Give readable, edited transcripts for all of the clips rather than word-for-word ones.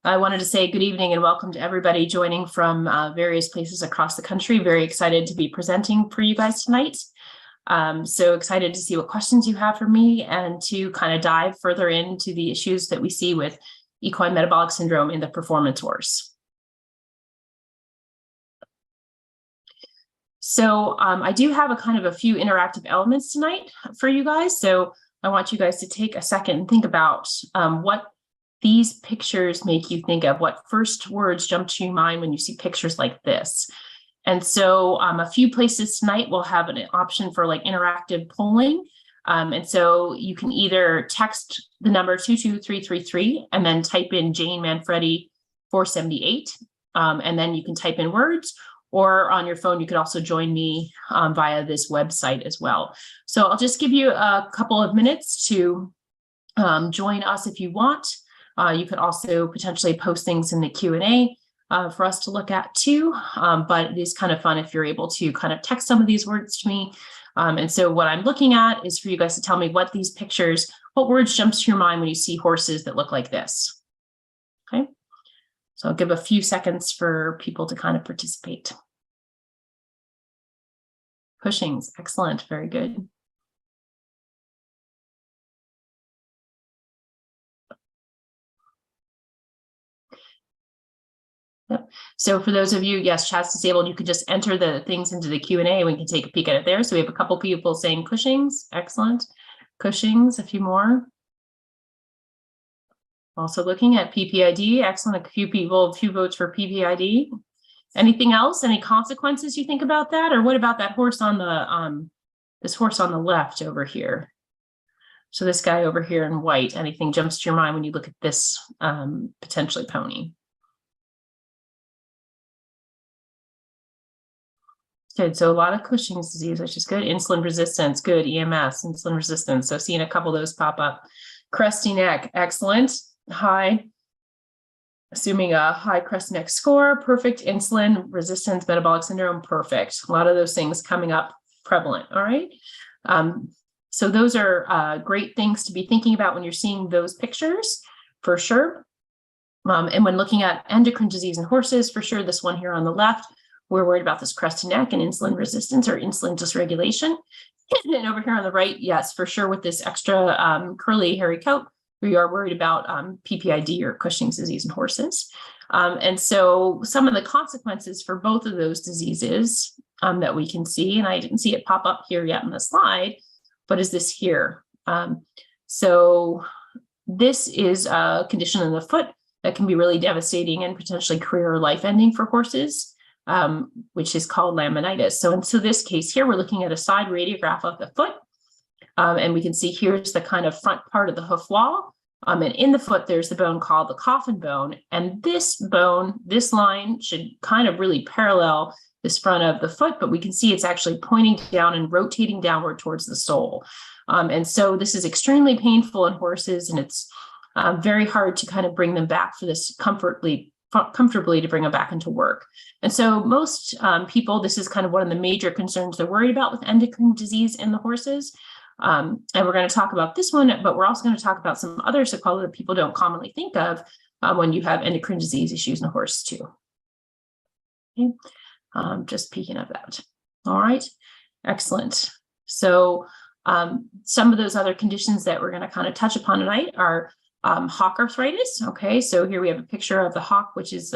I wanted to say good evening and welcome to everybody joining from various places across the country. Very excited to be presenting for you guys tonight. So excited to see what questions you have for me and to kind of dive further into the issues that we see with equine metabolic syndrome in the performance horse. So I do have a few interactive elements tonight for you guys. So I want you guys to take a second and think about what these pictures make you think of, what first words jump to your mind when you see pictures like this. And so a few places tonight will have an option for like interactive polling. And so you can either text the number 22333 and then type in Jane Manfredi 478. And then you can type in words, or on your phone, you could also join me via this website as well. So I'll just give you a couple of minutes to join us if you want. You could also potentially post things in the Q&A for us to look at too, but it is kind of fun if you're able to kind of text some of these words to me. And so what I'm looking at is for you guys to tell me what these pictures, what words jumps to your mind when you see horses that look like this. Okay, so I'll give a few seconds for people to kind of participate. Cushings, excellent, very good. Yep. So for those of you, yes, chat's disabled, you could just enter the things into the Q&A and we can take a peek at it there. So we have a couple people saying Cushings, excellent. Cushings, a few more. Also looking at PPID, excellent. A few people, a few votes for PPID. Anything else? Any consequences you think about that? Or what about that horse on the, this horse on the left over here? So this guy over here in white, anything jumps to your mind when you look at this potentially pony? Good, so a lot of Cushing's disease, which is good. Insulin resistance, good. EMS, insulin resistance. So seeing a couple of those pop up. Crusty neck, excellent. High, assuming a high crusty neck score, perfect. Insulin resistance, metabolic syndrome, perfect. A lot of those things coming up prevalent, all right? So those are great things to be thinking about when you're seeing those pictures, for sure. And when looking at endocrine disease in horses, for sure, this one here on the left, we're worried about this crusty neck and insulin resistance or insulin dysregulation. And over here on the right, yes, for sure, with this extra curly, hairy coat, we are worried about PPID or Cushing's disease in horses. And so some of the consequences for both of those diseases that we can see, and I didn't see it pop up here yet in the slide, but is this here. So this is a condition in the foot that can be really devastating and potentially career or life ending for horses. Which is called laminitis. So in this case here, we're looking at a side radiograph of the foot. And we can see here's the kind of front part of the hoof wall. And in the foot, there's the bone called the coffin bone. And this bone, this line should kind of really parallel this front of the foot, but we can see it's actually pointing down and rotating downward towards the sole. And so this is extremely painful in horses, and it's very hard to kind of bring them back for this comfortably to bring them back into work. And so most people, this is kind of one of the major concerns they're worried about with endocrine disease in the horses. And we're going to talk about this one, but we're also going to talk about some other sequelae that people don't commonly think of when you have endocrine disease issues in a horse too. Okay. Just peeking at that. All right, excellent. So some of those other conditions that we're going to kind of touch upon tonight are hock arthritis. Okay, so here we have a picture of the hock, which is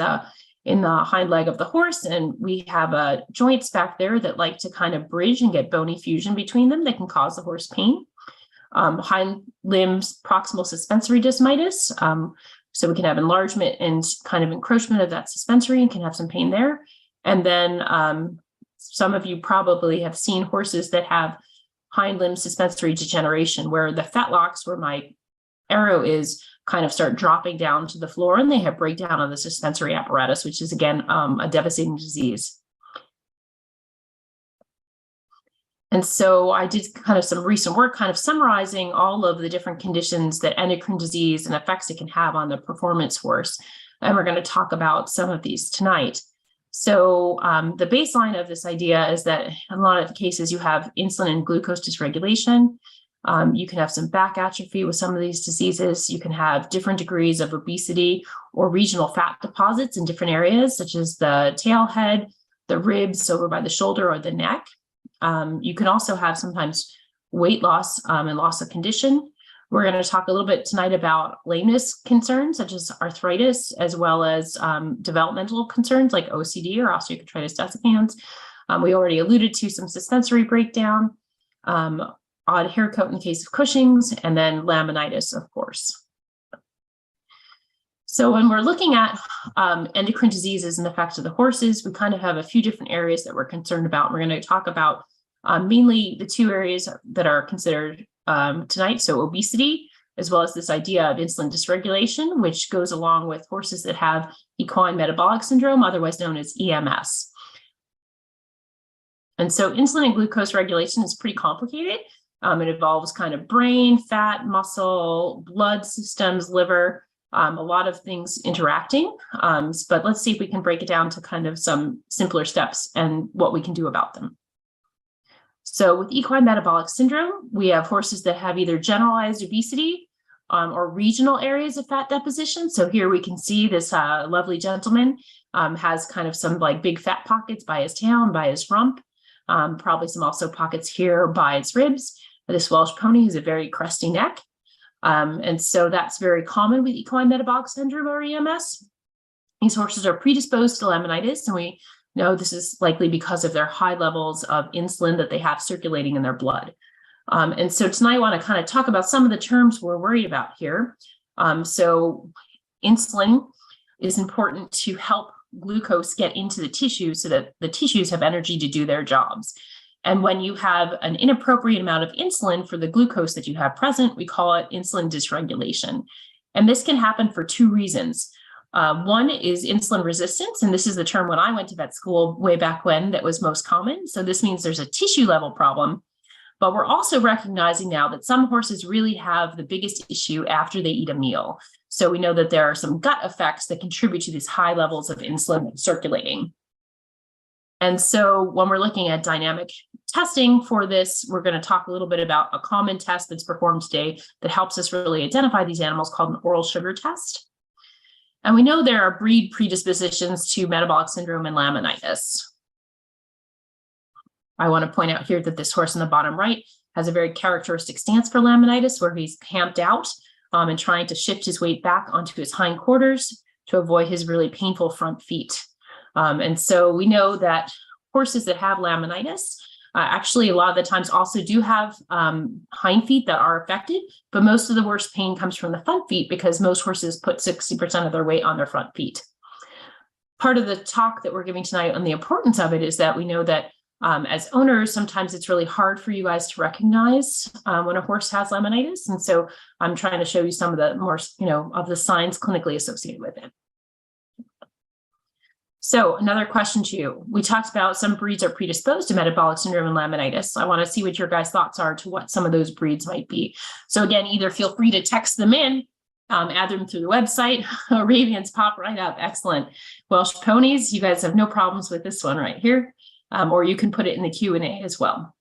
in the hind leg of the horse, and we have joints back there that like to kind of bridge and get bony fusion between them that can cause the horse pain. Hind limbs proximal suspensory desmitis. So we can have enlargement and kind of encroachment of that suspensory and can have some pain there. And then some of you probably have seen horses that have hind limb suspensory degeneration, where the fetlocks, where my arrow is, kind of start dropping down to the floor, and they have breakdown of the suspensory apparatus, which is again a devastating disease. And so I did kind of some recent work kind of summarizing all of the different conditions that endocrine disease and effects it can have on the performance horse. And we're going to talk about some of these tonight. So the baseline of this idea is that in a lot of cases you have insulin and glucose dysregulation. You can have some back atrophy with some of these diseases. You can have different degrees of obesity or regional fat deposits in different areas, such as the tail head, the ribs over by the shoulder or the neck. You can also have sometimes weight loss and loss of condition. We're going to talk a little bit tonight about lameness concerns, such as arthritis, as well as developmental concerns like OCD or osteochondritis dissecans. We already alluded to some sensory breakdown, odd hair coat in the case of Cushing's, and then laminitis, of course. So when we're looking at endocrine diseases and the effects of the horses, we kind of have a few different areas that we're concerned about. We're going to talk about mainly the two areas that are considered tonight. So obesity, as well as this idea of insulin dysregulation, which goes along with horses that have equine metabolic syndrome, otherwise known as EMS. And so insulin and glucose regulation is pretty complicated. It involves kind of brain, fat, muscle, blood systems, liver, a lot of things interacting. But let's see if we can break it down to kind of some simpler steps and what we can do about them. So with equine metabolic syndrome, we have horses that have either generalized obesity or regional areas of fat deposition. So here we can see this lovely gentleman has kind of some like big fat pockets by his tail and by his rump. Probably some also pockets here by its ribs. This Welsh pony has a very crusty neck. And so that's very common with equine metabolic syndrome or EMS. These horses are predisposed to laminitis, and we know this is likely because of their high levels of insulin that they have circulating in their blood. And so tonight I want to kind of talk about some of the terms we're worried about here. So insulin is important to help glucose get into the tissue so that the tissues have energy to do their jobs. And when you have an inappropriate amount of insulin for the glucose that you have present, we call it insulin dysregulation. And this can happen for two reasons. One is insulin resistance, and this is the term when I went to vet school way back when that was most common. So this means there's a tissue level problem, but we're also recognizing now that some horses really have the biggest issue after they eat a meal. So we know that there are some gut effects that contribute to these high levels of insulin circulating. And so when we're looking at dynamic testing for this, we're going to talk a little bit about a common test that's performed today that helps us really identify these animals called an oral sugar test. And we know there are breed predispositions to metabolic syndrome and laminitis. I want to point out here that this horse in the bottom right has a very characteristic stance for laminitis, where he's camped out and trying to shift his weight back onto his hindquarters to avoid his really painful front feet. And so we know that horses that have laminitis actually a lot of the times also do have hind feet that are affected, but most of the worst pain comes from the front feet because most horses put 60% of their weight on their front feet. Part of the talk that we're giving tonight on the importance of it is that we know that as owners, sometimes it's really hard for you guys to recognize when a horse has laminitis. And so I'm trying to show you some of the more, of the signs clinically associated with it. So another question to you. We talked about some breeds are predisposed to metabolic syndrome and laminitis. I want to see what your guys' thoughts are to what some of those breeds might be. So again, either feel free to text them in, add them through the website. Arabians pop right up. Excellent. Welsh ponies, you guys have no problems with this one right here. Or you can put it in the Q&A as well.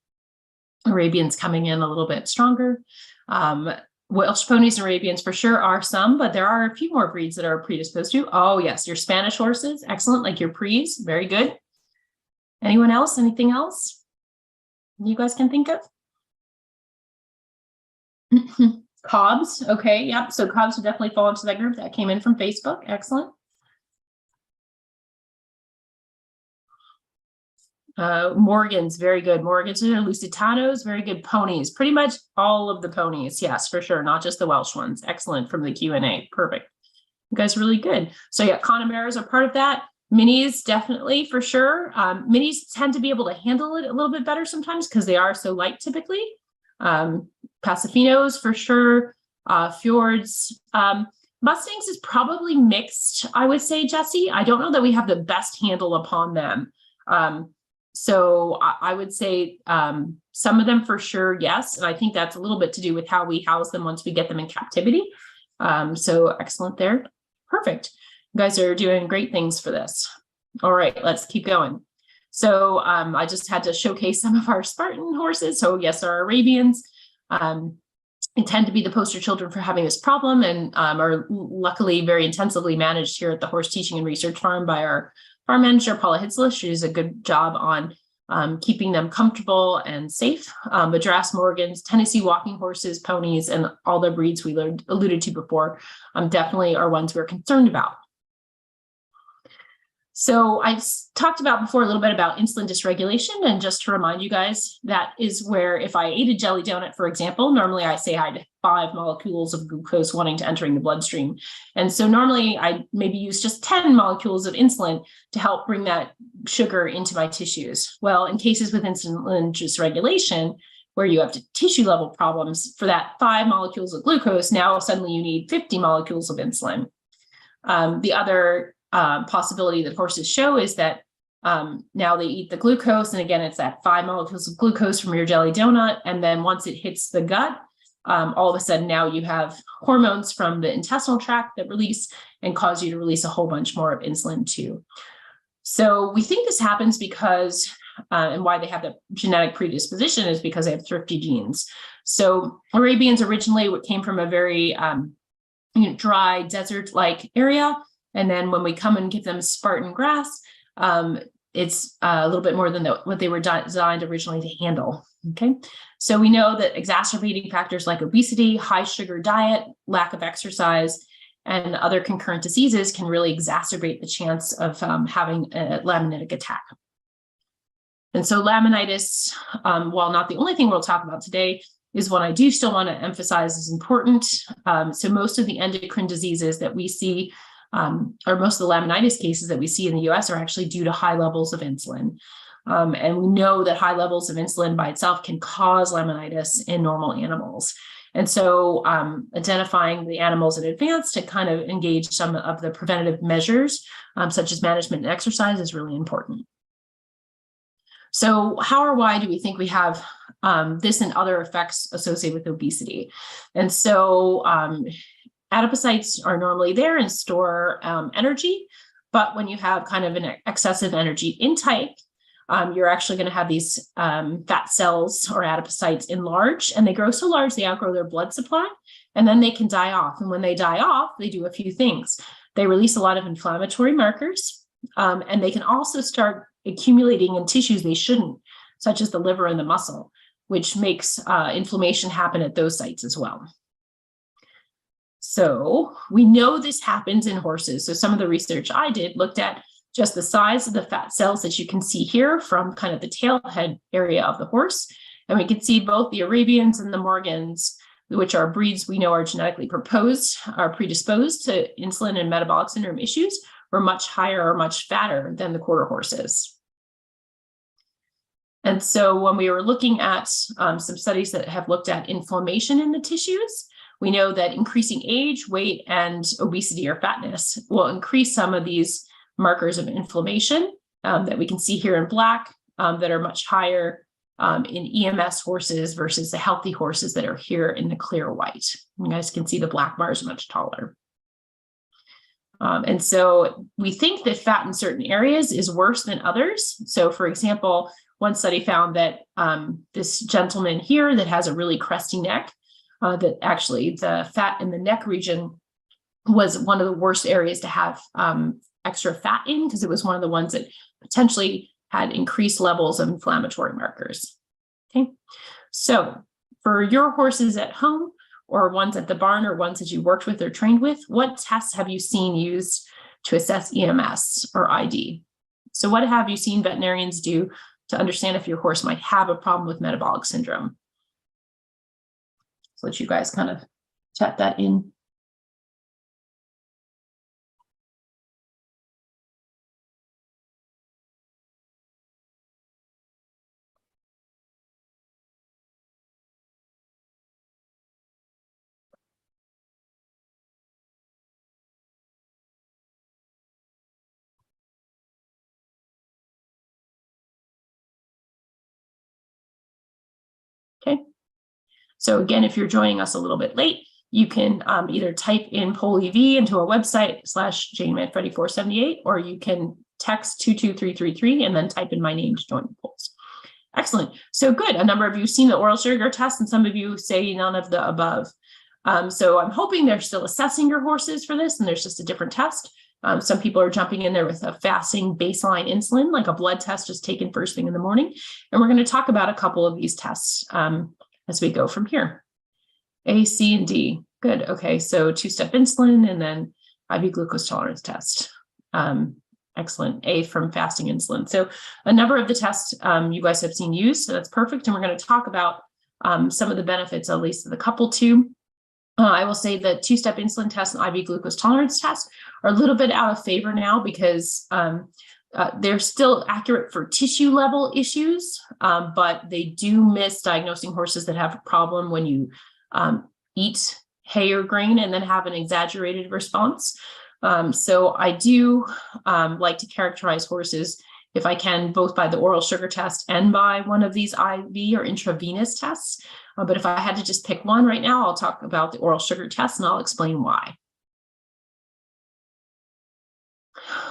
Arabians coming in a little bit stronger. Welsh ponies and Arabians for sure are some, but there are a few more breeds that are predisposed to. Oh, yes, your Spanish horses. Excellent, like your Prees. Very good. Anyone else? Anything else you guys can think of? Cobs. Okay, yep. So Cobs would definitely fall into that group. That came in from Facebook. Excellent. Morgans, very good. Morgans are Lusitanos, very good. Ponies, pretty much all of the ponies. Yes, for sure. Not just the Welsh ones. Excellent from the Q&A. Perfect. You guys are really good. So yeah, Connemara's are part of that. Minis, definitely, for sure. Minis tend to be able to handle it a little bit better sometimes because they are so light typically. Pasafinos, for sure. Fjords. Mustangs is probably mixed, I would say, Jesse. I don't know that we have the best handle upon them. So I would say some of them for sure, yes. And I think that's a little bit to do with how we house them once we get them in captivity. So excellent there. Perfect. You guys are doing great things for this. All right, let's keep going. So I just had to showcase some of our Spartan horses. So yes, our Arabians. tend to be the poster children for having this problem, and are luckily very intensively managed here at the Horse Teaching and Research Farm by our farm manager, Paula Hitzler. She does a good job on keeping them comfortable and safe. Madras Morgans, Tennessee walking horses, ponies, and all the breeds we alluded to before definitely are ones we're concerned about. So I talked about before a little bit about insulin dysregulation, and just to remind you guys, that is where if I ate a jelly donut, for example, normally I say I had 5 molecules of glucose wanting to entering the bloodstream. And so normally I maybe use just 10 molecules of insulin to help bring that sugar into my tissues. Well, in cases with insulin dysregulation, where you have tissue level problems, for that 5 molecules of glucose, now suddenly you need 50 molecules of insulin. The other possibility that horses show is that now they eat the glucose, and again, it's that 5 molecules of glucose from your jelly donut, and then once it hits the gut, all of a sudden now you have hormones from the intestinal tract that release and cause you to release a whole bunch more of insulin too. So we think this happens because, and why they have the genetic predisposition is because they have thrifty genes. So Arabians originally came from a very dry desert-like area. And then when we come and give them Spartan grass, it's a little bit more than what they were designed originally to handle. Okay, so we know that exacerbating factors like obesity, high sugar diet, lack of exercise, and other concurrent diseases can really exacerbate the chance of having a laminitic attack. And so laminitis, while not the only thing we'll talk about today, is one I do still want to emphasize is important. So most of the endocrine diseases that we see, or most of the laminitis cases that we see in the US are actually due to high levels of insulin. And we know that high levels of insulin by itself can cause laminitis in normal animals. And so identifying the animals in advance to kind of engage some of the preventative measures, such as management and exercise, is really important. So how or why do we think we have this and other effects associated with obesity? And so adipocytes are normally there and store energy, but when you have kind of an excessive energy intake, you're actually going to have these fat cells or adipocytes enlarge, and they grow so large they outgrow their blood supply, and then they can die off. And when they die off, they do a few things. They release a lot of inflammatory markers, and they can also start accumulating in tissues they shouldn't, such as the liver and the muscle, which makes inflammation happen at those sites as well. So we know this happens in horses. So some of the research I did looked at just the size of the fat cells that you can see here from kind of the tail head area of the horse. And we can see both the Arabians and the Morgans, which are breeds we know are genetically predisposed to insulin and metabolic syndrome issues, were much higher or much fatter than the quarter horses. And so when we were looking at some studies that have looked at inflammation in the tissues, we know that increasing age, weight, and obesity or fatness will increase some of these markers of inflammation that we can see here in black that are much higher in EMS horses versus the healthy horses that are here in the clear white. You guys can see the black bars are much taller. And so we think that fat in certain areas is worse than others. So for example, one study found that this gentleman here that has a really crusty neck, that actually the fat in the neck region was one of the worst areas to have extra fat in, because it was one of the ones that potentially had increased levels of inflammatory markers. Okay, so for your horses at home, or ones at the barn, or ones that you worked with or trained with, what tests have you seen used to assess EMS or ID? So what have you seen veterinarians do to understand if your horse might have a problem with metabolic syndrome? So let you guys kind of chat that in. Okay. So again, if you're joining us a little bit late, you can either type in poll EV into our website /JaneManfredi478, or you can text 22333 and then type in my name to join the polls. Excellent. So good. A number of you have seen the oral sugar test, and some of you say none of the above. So I'm hoping they're still assessing your horses for this, and there's just a different test. Some people are jumping in there with a fasting baseline insulin, like a blood test just taken first thing in the morning. And we're going to talk about a couple of these tests as we go from here. A, C, and D. Good. Okay. So 2-step insulin and then IV glucose tolerance test. Excellent. A from fasting insulin. So a number of the tests you guys have seen used, so that's perfect. And we're going to talk about some of the benefits, at least of the couple two. I will say that 2-step insulin test and IV glucose tolerance test are a little bit out of favor now because they're still accurate for tissue level issues, but they do miss diagnosing horses that have a problem when you eat hay or grain and then have an exaggerated response. So I do like to characterize horses, if I can, both by the oral sugar test and by one of these IV or intravenous tests. But if I had to just pick one right now, I'll talk about the oral sugar test and I'll explain why.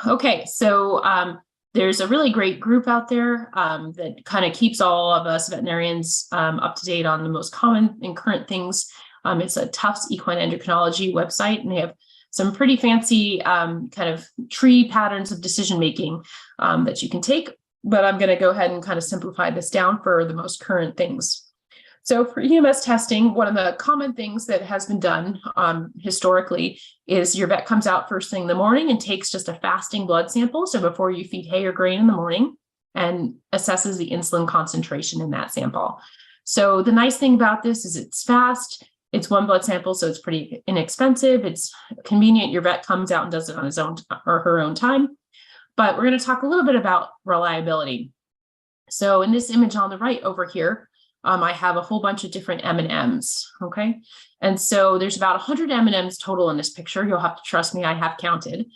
Okay, so there's a really great group out there that kind of keeps all of us veterinarians up to date on the most common and current things. It's a Tufts Equine Endocrinology website, and they have some pretty fancy kind of tree patterns of decision-making that you can take, but I'm going to go ahead and kind of simplify this down for the most current things. So for EMS testing, one of the common things that has been done historically is your vet comes out first thing in the morning and takes just a fasting blood sample. So before you feed hay or grain in the morning, and assesses the insulin concentration in that sample. So the nice thing about this is it's fast. It's one blood sample, so it's pretty inexpensive. It's convenient. Your vet comes out and does it on his own or her own time. But we're going to talk a little bit about reliability. So in this image on the right over here, I have a whole bunch of different M&Ms, okay? And so there's about 100 M&Ms total in this picture. You'll have to trust me, I have counted.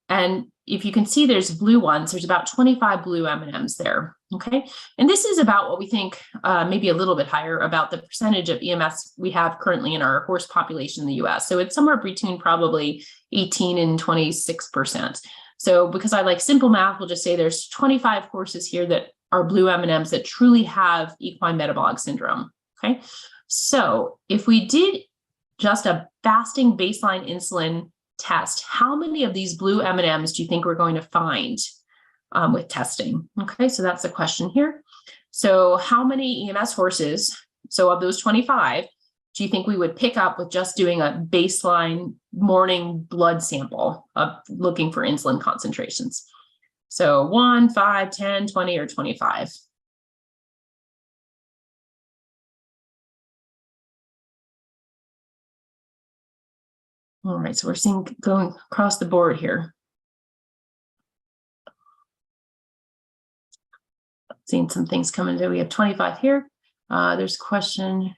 And if you can see there's blue ones, there's about 25 blue M&Ms there, okay? And this is about what we think, maybe a little bit higher, about the percentage of EMS we have currently in our horse population in the US. So it's somewhere between probably 18 and 26%. So because I like simple math, we'll just say there's 25 horses here that are blue M&Ms that truly have equine metabolic syndrome, okay? So if we did just a fasting baseline insulin test, how many of these blue M&Ms do you think we're going to find with testing? Okay, so that's the question here. So how many EMS horses, so of those 25, do you think we would pick up with just doing a baseline morning blood sample of looking for insulin concentrations? So 1, 5, 10, 20, or 25. All right, so we're seeing going across the board here. Seeing some things coming in. We have 25 here. There's a question.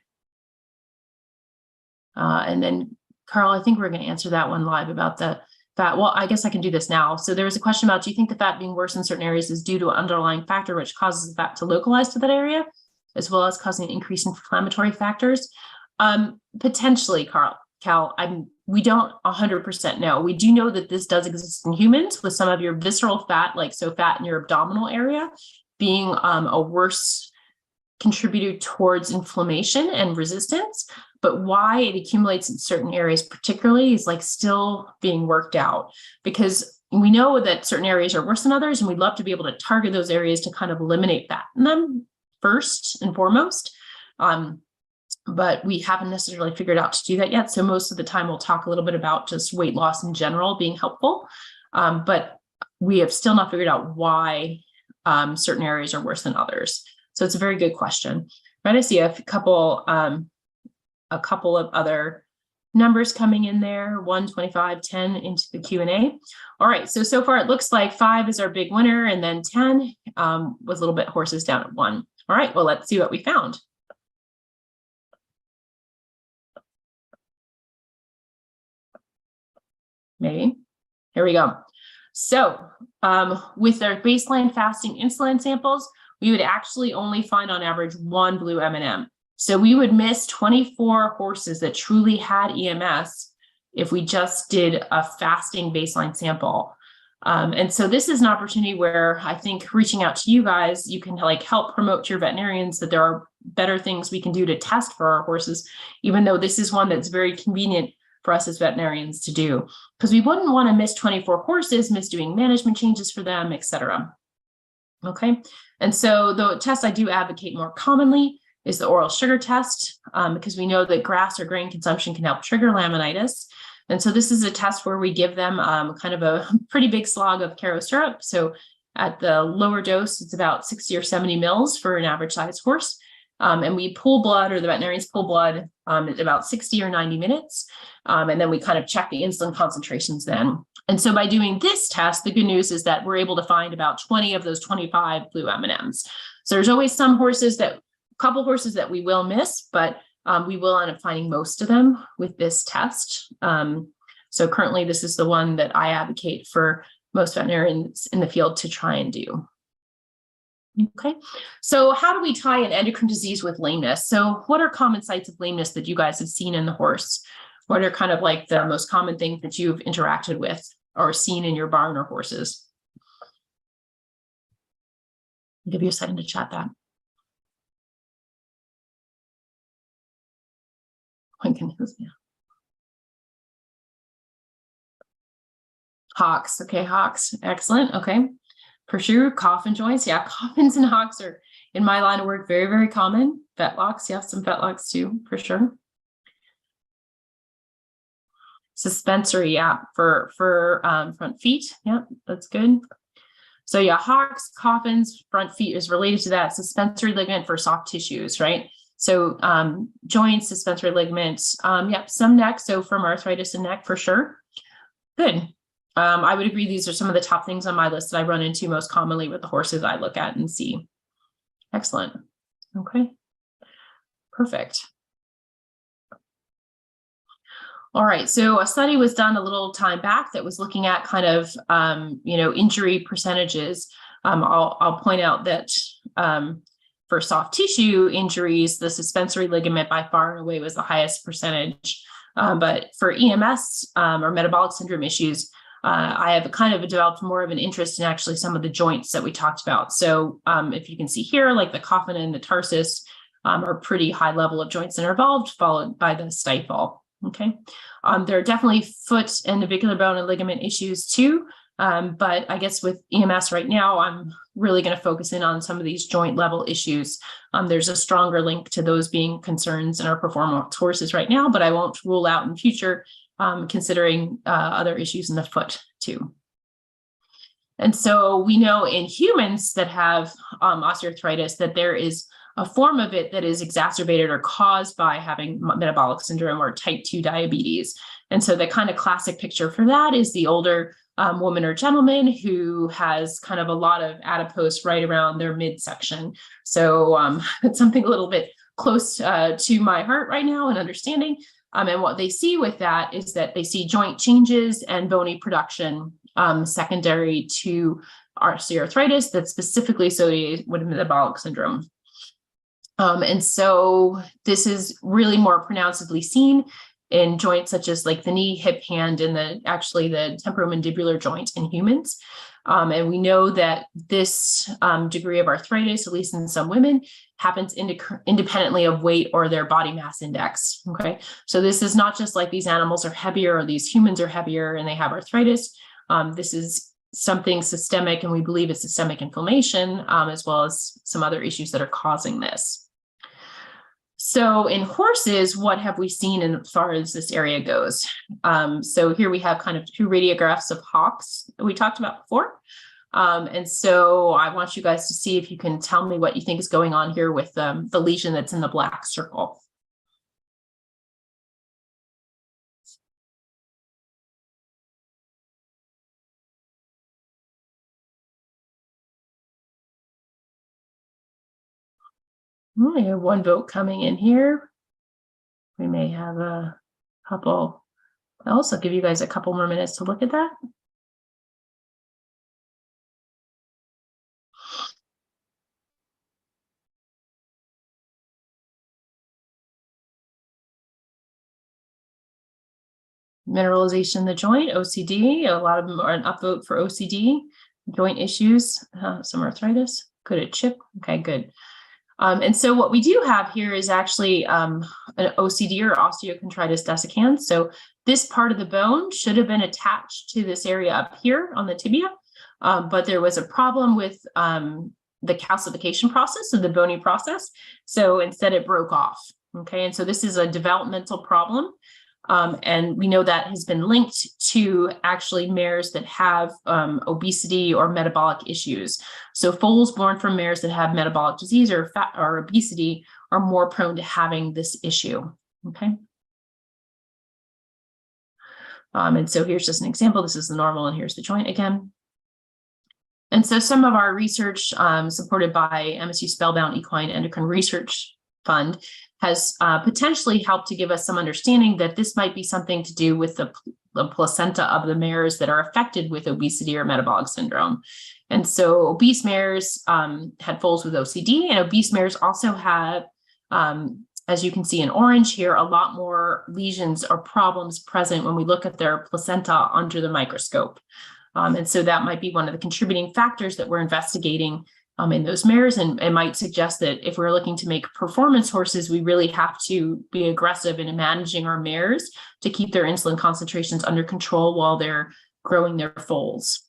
And then, Carl, I think we're going to answer that one live about the fat. Well, I guess I can do this now. So there was a question about, do you think the fat being worse in certain areas is due to an underlying factor which causes the fat to localize to that area, as well as causing an increase in inflammatory factors? Potentially, Cal, we don't 100% know. We do know that this does exist in humans with some of your visceral fat, like so fat in your abdominal area, being a worse contributor towards inflammation and resistance. But why it accumulates in certain areas particularly is like still being worked out, because we know that certain areas are worse than others, and we'd love to be able to target those areas to kind of eliminate fat in them first and foremost. But we haven't necessarily figured out to do that yet. So most of the time we'll talk a little bit about just weight loss in general being helpful. But we have still not figured out why certain areas are worse than others. So it's a very good question. Right, I see a couple of other numbers coming in there, 1, 25, 10 into the Q&A. All right, so far it looks like 5 is our big winner, and then 10 with a little bit horses down at 1. All right, well, let's see what we found. Maybe. Here we go. So with our baseline fasting insulin samples, we would actually only find on average 1 blue M&M. So we would miss 24 horses that truly had EMS if we just did a fasting baseline sample. And so this is an opportunity where I think reaching out to you guys, you can like help promote to your veterinarians that there are better things we can do to test for our horses, even though this is one that's very convenient for us as veterinarians to do, because we wouldn't want to miss 24 horses, miss doing management changes for them, et cetera. Okay. And so the test I do advocate more commonly is the oral sugar test, because we know that grass or grain consumption can help trigger laminitis. And so this is a test where we give them kind of a pretty big slog of Caro syrup. So at the lower dose, it's about 60 or 70 mils for an average size horse. And we pull blood, or the veterinarians pull blood at about 60 or 90 minutes. And then we kind of check the insulin concentrations then. And so by doing this test, the good news is that we're able to find about 20 of those 25 blue M&Ms. So there's always some horses a couple horses that we will miss, but we will end up finding most of them with this test. So currently, this is the one that I advocate for most veterinarians in the field to try and do. Okay, so how do we tie an endocrine disease with lameness? So what are common sites of lameness that you guys have seen in the horse? What are kind of like the most common things that you've interacted with or seen in your barn or horses? I'll give you a second to chat that. Yeah. Hocks. Okay, hocks. Excellent. Okay. For sure. Coffin joints. Yeah, coffins and hocks are in my line of work very, very common. Fetlocks. Yeah, some fetlocks too, for sure. Suspensory. Yeah, for front feet. Yeah, that's good. So yeah, hocks, coffins, front feet is related to that. Suspensory ligament for soft tissues, right? So joints, suspensory ligaments. Yeah, some neck. So from arthritis and neck for sure. Good. I would agree these are some of the top things on my list that I run into most commonly with the horses I look at and see. Excellent. Okay. Perfect. All right. So a study was done a little time back that was looking at kind of, injury percentages. I'll point out that for soft tissue injuries, the suspensory ligament by far and away was the highest percentage. But for EMS or metabolic syndrome issues, I have kind of developed more of an interest in actually some of the joints that we talked about. So if you can see here, like the coffin and the tarsus are pretty high level of joints that are involved, followed by the stifle. Okay. There are definitely foot and navicular bone and ligament issues too. But I guess with EMS right now, I'm really going to focus in on some of these joint level issues. There's a stronger link to those being concerns in our performance horses right now, but I won't rule out in future considering other issues in the foot too. And so we know in humans that have osteoarthritis that there is a form of it that is exacerbated or caused by having metabolic syndrome or type 2 diabetes. And so the kind of classic picture for that is the older woman or gentleman who has kind of a lot of adipose right around their midsection. So it's something a little bit close to my heart right now and understanding. And what they see with that is that they see joint changes and bony production secondary to osteoarthritis that's specifically associated with metabolic syndrome. And so this is really more pronouncedly seen in joints such as like the knee, hip, hand, and the temporomandibular joint in humans. And we know that this degree of arthritis, at least in some women, happens independently of weight or their body mass index. Okay, so this is not just like these animals are heavier or these humans are heavier and they have arthritis. This is something systemic, and we believe it's systemic inflammation, as well as some other issues that are causing this. So in horses, what have we seen as far as this area goes? So here we have kind of two radiographs of hocks that we talked about before. And so I want you guys to see if you can tell me what you think is going on here with the lesion that's in the black circle. We have one vote coming in here. We may have a couple else. I'll give you guys a couple more minutes to look at that. Mineralization in the joint, OCD, a lot of them are an upvote for OCD, joint issues, some arthritis, good at chip, okay, good. And so what we do have here is actually an OCD or osteochondritis dissecans. So this part of the bone should have been attached to this area up here on the tibia, but there was a problem with the calcification process, of the bony process. So instead it broke off, okay? And so this is a developmental problem. And we know that has been linked to actually mares that have obesity or metabolic issues. So foals born from mares that have metabolic disease or fat or obesity are more prone to having this issue. Okay. And so here's just an example. This is the normal, and here's the joint again. And so some of our research supported by MSU Spellbound Equine Endocrine Research Fund has potentially helped to give us some understanding that this might be something to do with the placenta of the mares that are affected with obesity or metabolic syndrome. And so obese mares had foals with OCD, and obese mares also have, as you can see in orange here, a lot more lesions or problems present when we look at their placenta under the microscope. And so that might be one of the contributing factors that we're investigating in those mares, and it might suggest that if we're looking to make performance horses, we really have to be aggressive in managing our mares to keep their insulin concentrations under control while they're growing their foals.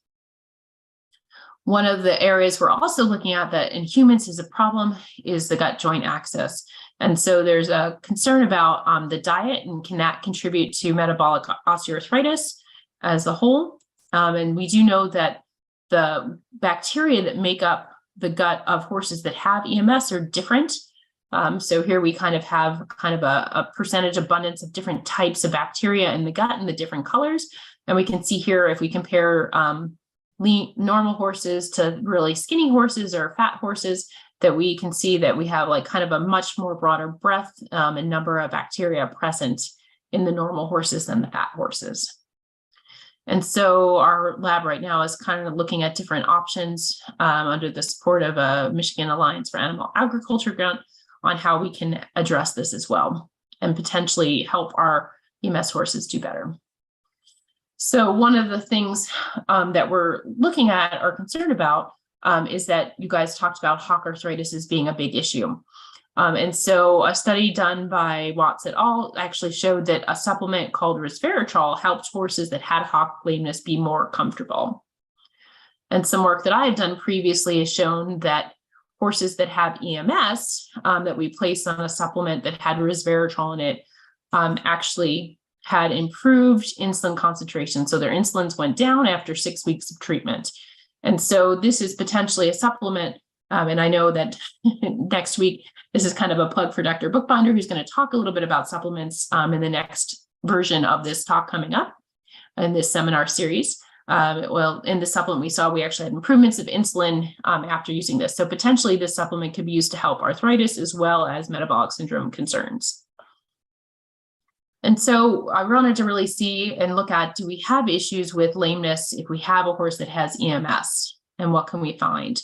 One of the areas we're also looking at that in humans is a problem is the gut joint axis. And so there's a concern about the diet, and can that contribute to metabolic osteoarthritis as a whole? And we do know that the bacteria that make up the gut of horses that have EMS are different. So here we kind of have a percentage abundance of different types of bacteria in the gut and the different colors. And we can see here, if we compare normal horses to really skinny horses or fat horses, that we can see that we have like kind of a much more broader breadth and number of bacteria present in the normal horses than the fat horses. And so our lab right now is kind of looking at different options under the support of a Michigan Alliance for Animal Agriculture grant on how we can address this as well and potentially help our EMS horses do better. So one of the things that we're looking at or concerned about is that you guys talked about hock arthritis as being a big issue. And so a study done by Watts et al. Actually showed that a supplement called resveratrol helped horses that had hock lameness be more comfortable. And some work that I had done previously has shown that horses that have EMS that we placed on a supplement that had resveratrol in it actually had improved insulin concentration. So their insulins went down after 6 weeks of treatment. And so this is potentially a supplement. And I know that next week, this is kind of a plug for Dr. Bookbinder, who's going to talk a little bit about supplements in the next version of this talk coming up in this seminar series. Well, in the supplement we saw, we actually had improvements of insulin after using this. So potentially this supplement could be used to help arthritis as well as metabolic syndrome concerns. And so I wanted to really see and look at, do we have issues with lameness if we have a horse that has EMS, and what can we find?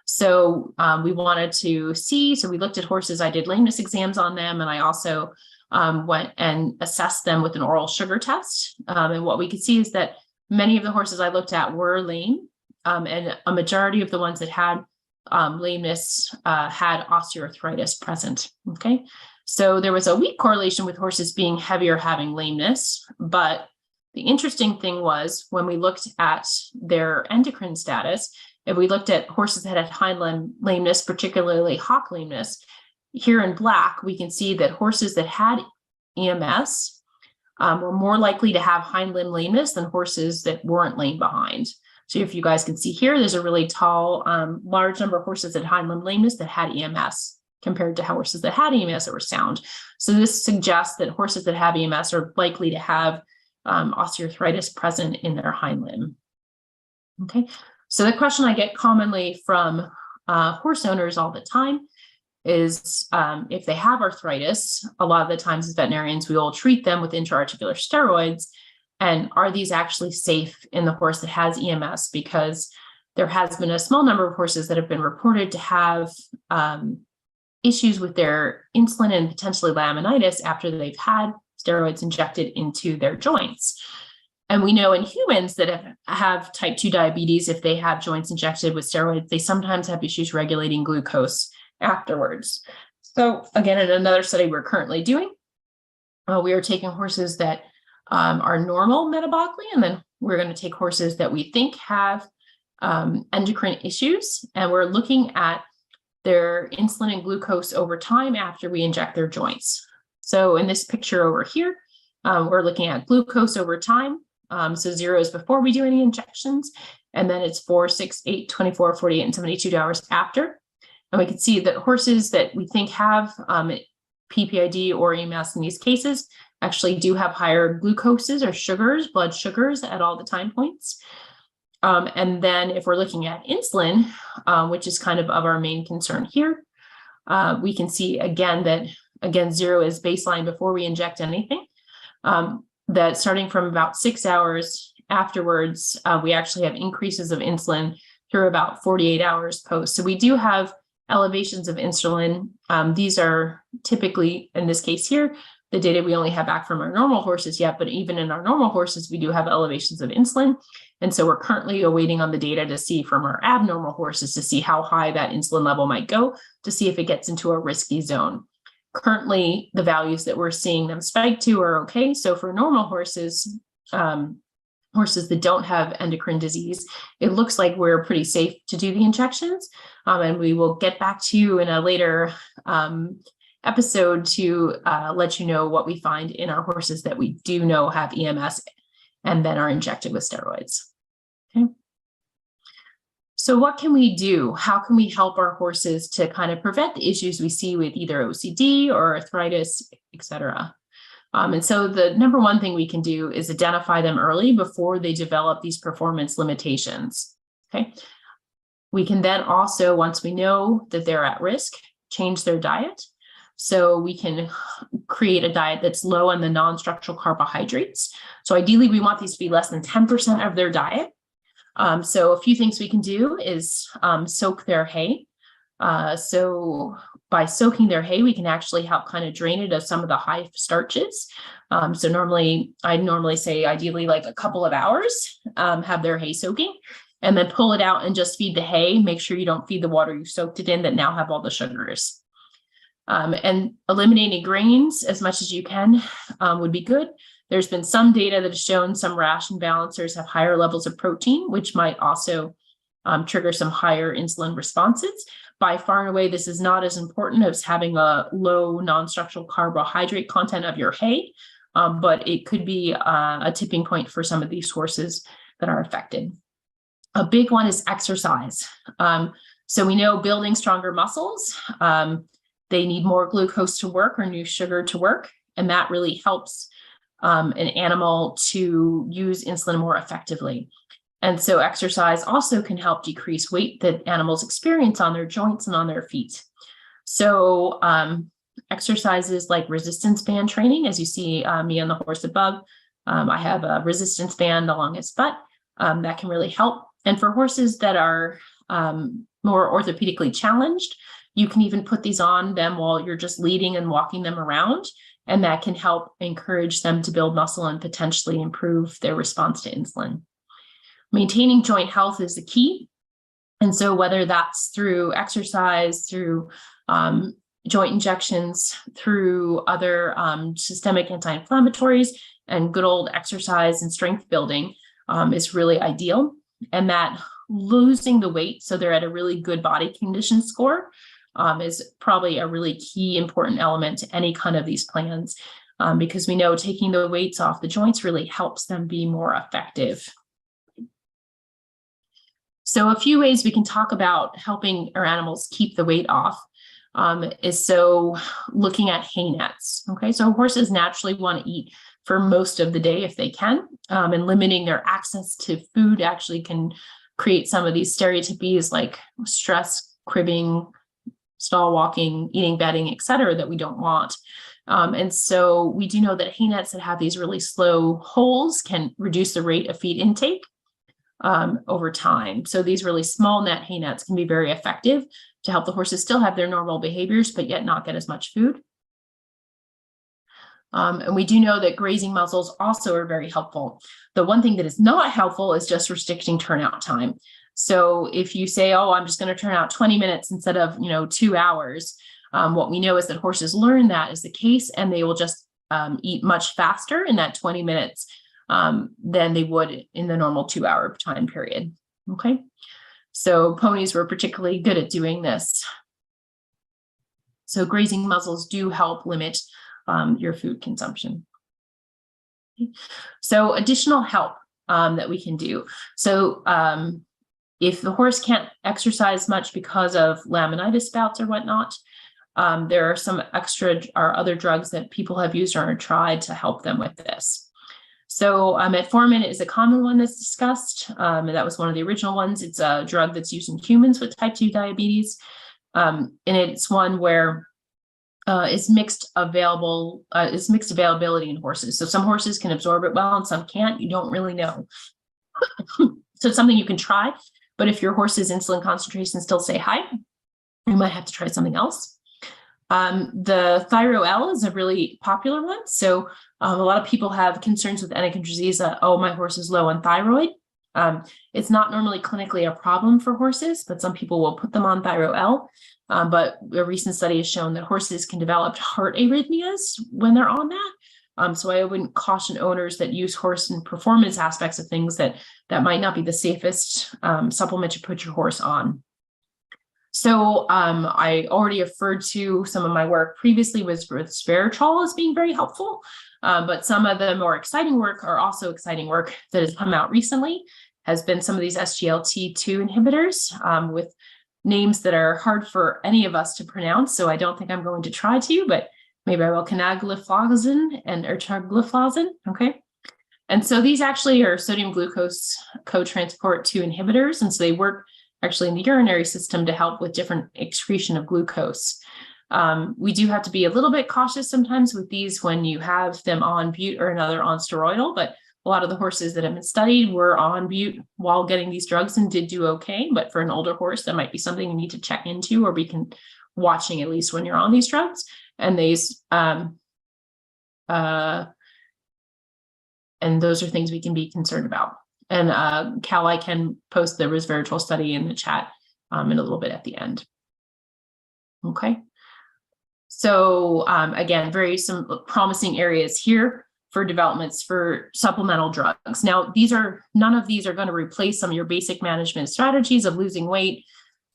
So we wanted to see, so we looked at horses, I did lameness exams on them, and I also went and assessed them with an oral sugar test. And what we could see is that many of the horses I looked at were lame, and a majority of the ones that had lameness had osteoarthritis present, okay? So there was a weak correlation with horses being heavier having lameness, but the interesting thing was when we looked at their endocrine status, if we looked at horses that had hind limb lameness, particularly hock lameness, here in black, we can see that horses that had EMS were more likely to have hind limb lameness than horses that weren't lame behind. So if you guys can see here, there's a really tall, large number of horses that had hind limb lameness that had EMS compared to horses that had EMS that were sound. So this suggests that horses that have EMS are likely to have osteoarthritis present in their hind limb. Okay. So the question I get commonly from horse owners all the time is if they have arthritis, a lot of the times as veterinarians, we will treat them with intra-articular steroids. And are these actually safe in the horse that has EMS? Because there has been a small number of horses that have been reported to have issues with their insulin and potentially laminitis after they've had steroids injected into their joints. And we know in humans that have type 2 diabetes, if they have joints injected with steroids, they sometimes have issues regulating glucose afterwards. So again, in another study we're currently doing, we are taking horses that are normal metabolically, and then we're going to take horses that we think have endocrine issues, and we're looking at their insulin and glucose over time after we inject their joints. So in this picture over here, we're looking at glucose over time. So 0 is before we do any injections, and then it's 4, 6, 8, 24, 48, and 72 hours after. And we can see that horses that we think have PPID or EMS in these cases actually do have higher glucoses or sugars, blood sugars at all the time points. And then if we're looking at insulin, which is kind of our main concern here, we can see again that, 0 is baseline before we inject anything, that starting from about 6 hours afterwards, we actually have increases of insulin through about 48 hours post. So we do have elevations of insulin. These are typically, in this case here, the data we only have back from our normal horses yet, but even in our normal horses, we do have elevations of insulin. And so we're currently awaiting on the data to see from our abnormal horses to see how high that insulin level might go to see if it gets into a risky zone. Currently, the values that we're seeing them spike to are okay. So for normal horses, horses that don't have endocrine disease, it looks like we're pretty safe to do the injections. And we will get back to you in a later episode to let you know what we find in our horses that we do know have EMS and then are injected with steroids. Okay. So what can we do? How can we help our horses to kind of prevent the issues we see with either OCD or arthritis, et cetera? And so the number one thing we can do is identify them early before they develop these performance limitations. Okay. We can then also, once we know that they're at risk, change their diet. So we can create a diet that's low on the non-structural carbohydrates. So ideally, we want these to be less than 10% of their diet. So a few things we can do is soak their hay. So by soaking their hay, we can actually help kind of drain it of some of the high starches. So I'd normally say ideally like a couple of hours, have their hay soaking, and then pull it out and just feed the hay. Make sure you don't feed the water you soaked it in that now have all the sugars. And eliminating grains as much as you can would be good. There's been some data that has shown some ration balancers have higher levels of protein, which might also trigger some higher insulin responses. By far and away, this is not as important as having a low non-structural carbohydrate content of your hay, but it could be a tipping point for some of these horses that are affected. A big one is exercise. So we know building stronger muscles, they need more glucose to work or new sugar to work, and that really helps an animal to use insulin more effectively. And so exercise also can help decrease weight that animals experience on their joints and on their feet. So exercises like resistance band training, as you see me on the horse above, I have a resistance band along his butt that can really help. And for horses that are more orthopedically challenged, you can even put these on them while you're just leading and walking them around, and that can help encourage them to build muscle and potentially improve their response to insulin. Maintaining joint health is the key. And so whether that's through exercise, through joint injections, through other systemic anti-inflammatories, and good old exercise and strength building is really ideal. And that losing the weight so they're at a really good body condition score is probably a really key important element to any kind of these plans, because we know taking the weights off the joints really helps them be more effective. So a few ways we can talk about helping our animals keep the weight off is so looking at hay nets. Okay, so horses naturally want to eat for most of the day if they can, and limiting their access to food actually can create some of these stereotypies like stress, cribbing, stall walking, eating, bedding, et cetera, that we don't want. And so we do know that hay nets that have these really slow holes can reduce the rate of feed intake over time. So these really small net hay nets can be very effective to help the horses still have their normal behaviors, but yet not get as much food. And we do know that grazing muzzles also are very helpful. The one thing that is not helpful is just restricting turnout time. So if you say, oh, I'm just going to turn out 20 minutes instead of, 2 hours, what we know is that horses learn that is the case, and they will just eat much faster in that 20 minutes than they would in the normal 2-hour time period. Okay. So ponies were particularly good at doing this. So grazing muzzles do help limit your food consumption. So additional help that we can do. So if the horse can't exercise much because of laminitis bouts or whatnot, there are some extra or other drugs that people have used or tried to help them with this. So metformin is a common one that's discussed, and that was one of the original ones. It's a drug that's used in humans with type 2 diabetes, and it's one where it's mixed availability in horses. So some horses can absorb it well and some can't. You don't really know. So it's something you can try, but if your horse's insulin concentrations still stay high, you might have to try something else. The Thyro-L is a really popular one. So a lot of people have concerns with endocrine disease that, oh, my horse is low on thyroid. It's not normally clinically a problem for horses, but some people will put them on Thyro-L. But a recent study has shown that horses can develop heart arrhythmias when they're on that. So I wouldn't caution owners that use horse and performance aspects of things that might not be the safest supplement to put your horse on. So I already referred to some of my work previously with resveratrol as being very helpful, but some of the more exciting work that has come out recently has been some of these SGLT2 inhibitors with names that are hard for any of us to pronounce. So I don't think I'm going to try to, but maybe I will. Canagliflozin and ertagliflozin. Okay. And so these actually are sodium glucose cotransport 2 inhibitors. And so they work actually in the urinary system to help with different excretion of glucose. We do have to be a little bit cautious sometimes with these when you have them on bute or another on steroidal, but a lot of the horses that have been studied were on bute while getting these drugs and did do okay. But for an older horse, that might be something you need to check into or be watching at least when you're on these drugs. And these, and those are things we can be concerned about. And Cal, I can post the resveratrol study in the chat in a little bit at the end. Okay. So again, some promising areas here for developments for supplemental drugs. Now, none of these are going to replace some of your basic management strategies of losing weight,